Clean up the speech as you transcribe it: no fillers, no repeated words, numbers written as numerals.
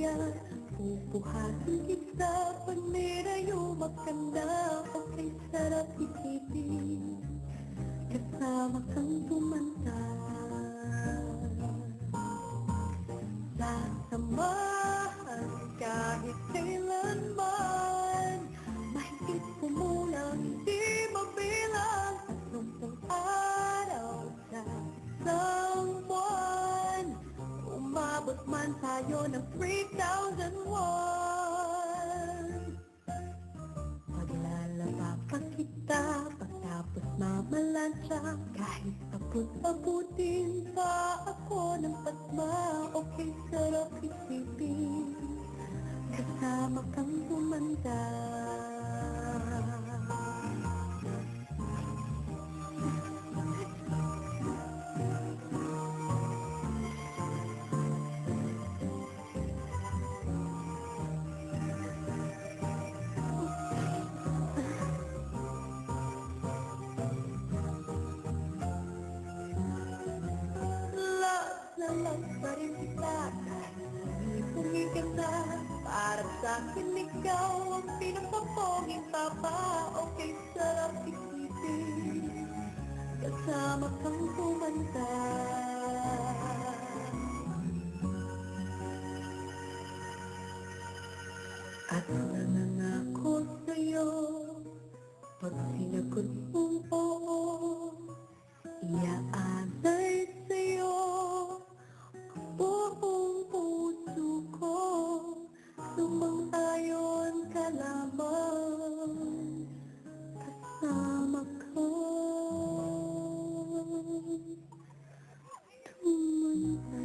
kanya. Pupuhasin kita pag nirayo maganda. Okay, sarap isipin kasama kang tumanda. Sasamahan kahit kailanman, mahigit kumulang hindi mabilang. 30 araw sa isang buwan, umabot man tayo ng 3,001. Paglalaba pa kita pagtapos mamalansya, kahit abot-abutin pa ako ng pasma. Okay, sarap isipin kasama kang tumanda. Love pa rin kita kahit hindi kita. Para sa'kin ikaw ang pinapaponging papa. Okay, sarap isipin kasama kang tumanda. At nanangako sa'yo, pag sinagot mong oo, iaalay sa'yo buong puso ko. Sumang-ayon ka lamang kasama ko tumanda.